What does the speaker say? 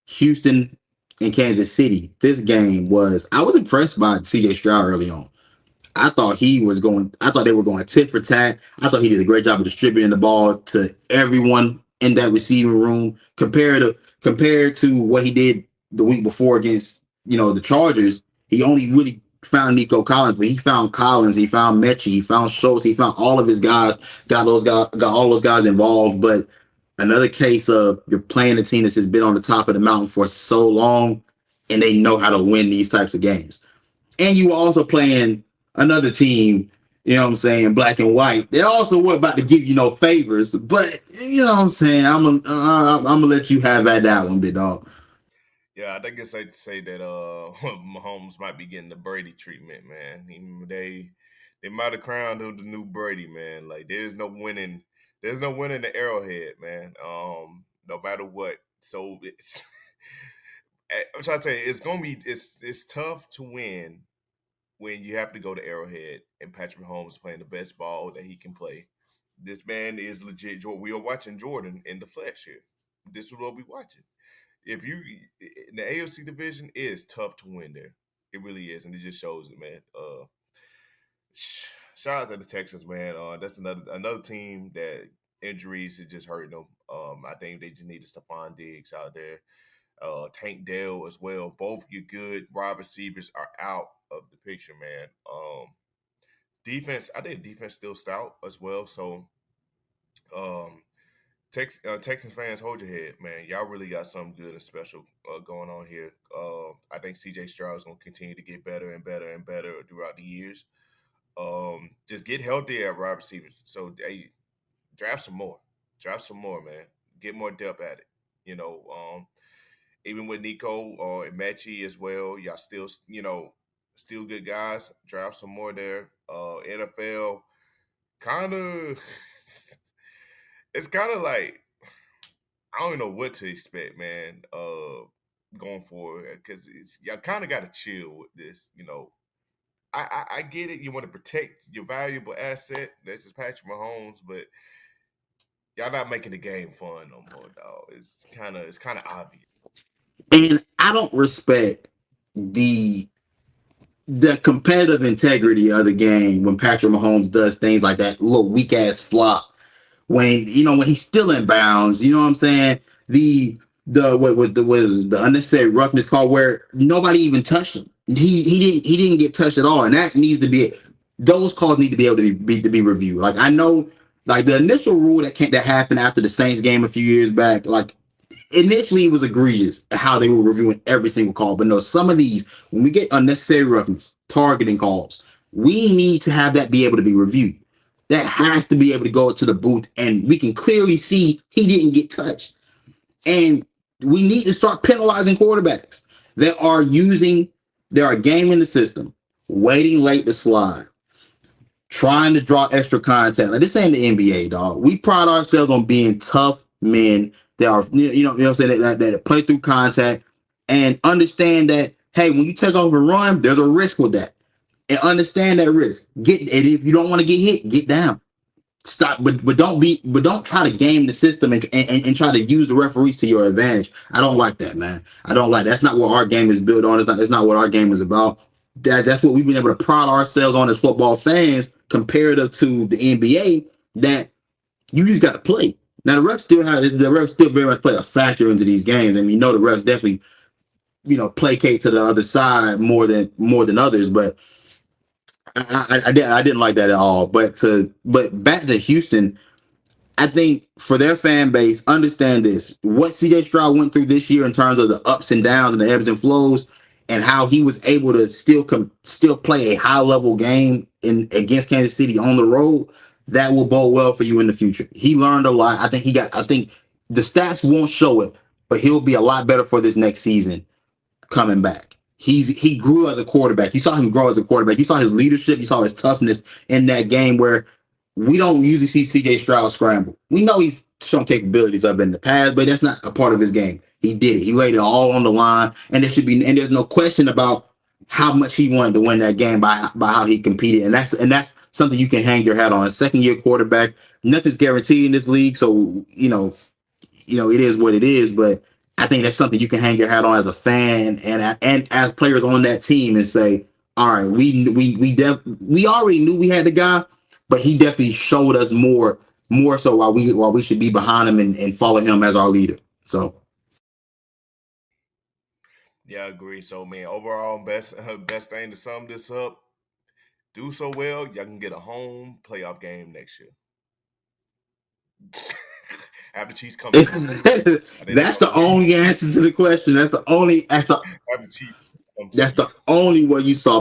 Houston and Kansas City. This game was I was impressed by CJ Stroud early on. I thought they were going tit for tat. I thought he did a great job of distributing the ball to everyone in that receiving room compared to what he did the week before against, the Chargers. He only really found Nico Collins, but he found Collins, he found Mechie, he found Schultz, he found all of his guys, got all those guys involved. But another case of you're playing a team that's just been on the top of the mountain for so long and they know how to win these types of games. And you were also playing another team, you know what I'm saying, black and white. They also were about to give you no favors, but you know what I'm saying. I'm gonna let you have at that one, big dog. Yeah, I think it's safe to say that Mahomes might be getting the Brady treatment, man. They might have crowned him the new Brady, man. Like there's no winning the Arrowhead, man. No matter what. So it's I'm trying to tell you, it's tough to win when you have to go to Arrowhead and Patrick Mahomes is playing the best ball that he can play. This man is legit. We are watching Jordan in the flesh here. This is what we're watching. If you in the AFC division, it is tough to win there. It really is, and it just shows it, man. Shout out to the Texans, man. That's another team that injuries is just hurting them. I think they just need a Stephon Diggs out there. Tank Dell as well. Both your good wide receivers are out of the picture, man. Defense, I think defense still stout as well. So, um, Texans fans, hold your head, man. Y'all really got something good and special going on here. I think CJ Stroud is going to continue to get better and better and better throughout the years. Just get healthy at wide receivers. So, hey, draft some more, man. Get more depth at it. Even with Nico and Mechie as well, y'all still good guys. Draft some more there. NFL kind of it's kind of like I don't know what to expect, man. Going forward because y'all kind of got to chill with this. I get it. You want to protect your valuable asset. That's just Patrick Mahomes, but y'all not making the game fun no more, dog. It's kind of obvious. And I don't respect the competitive integrity of the game when Patrick Mahomes does things like that little weak ass flop when he's still in bounds. You know what I'm saying? The unnecessary roughness call where nobody even touched him. He didn't get touched at all, and that needs to be those calls need to be able to be reviewed. Like I know, like the initial rule that happened after the Saints game a few years back, like initially it was egregious how they were reviewing every single call. But no, some of these, when we get unnecessary roughness, targeting calls, we need to have that be able to be reviewed. That has to be able to go to the booth, and we can clearly see he didn't get touched. And we need to start penalizing quarterbacks that are gaming the system, waiting late to slide, trying to draw extra contact. Like this ain't the NBA, dog. We pride ourselves on being tough men that are, what I'm saying, that play through contact and understand that, hey, when you take off a run, there's a risk with that. And understand that risk. And if you don't want to get hit, get down. Stop, but don't try to game the system and try to use the referees to your advantage. I don't like that, man. I don't like that's not what our game is built on. It's not what our game is about. That's what we've been able to pride ourselves on as football fans, comparative to the NBA. That you just got to play. Now the refs still very much play a factor into these games, and the refs definitely placate to the other side more than others. But I didn't like that at all. But back to Houston, I think for their fan base, understand this: what CJ Stroud went through this year in terms of the ups and downs and the ebbs and flows, and how he was able to still play a high level game against Kansas City on the road. That will bode well for you in the future. He learned a lot. I think the stats won't show it, but he'll be a lot better for this next season coming back. He grew as a quarterback. You saw him grow as a quarterback. You saw his leadership. You saw his toughness in that game where we don't usually see CJ Stroud scramble. We know he's shown capabilities of it in the past, but that's not a part of his game. He did it. He laid it all on the line, and there's no question about how much he wanted to win that game by how he competed, and that's something you can hang your hat on. A second year quarterback, nothing's guaranteed in this league, so it is what it is. But I think that's something you can hang your hat on as a fan and as players on that team and say, all right, we already knew we had the guy, but he definitely showed us more so while we should be behind him and follow him as our leader. So Yeah, I agree. So, man, overall, best thing to sum this up: do so well, y'all can get a home playoff game next year. Have the Chiefs come to you. I think that's that's all the we need. only answer to the question. That's the only Have the Chiefs come to that's you. the only way you solve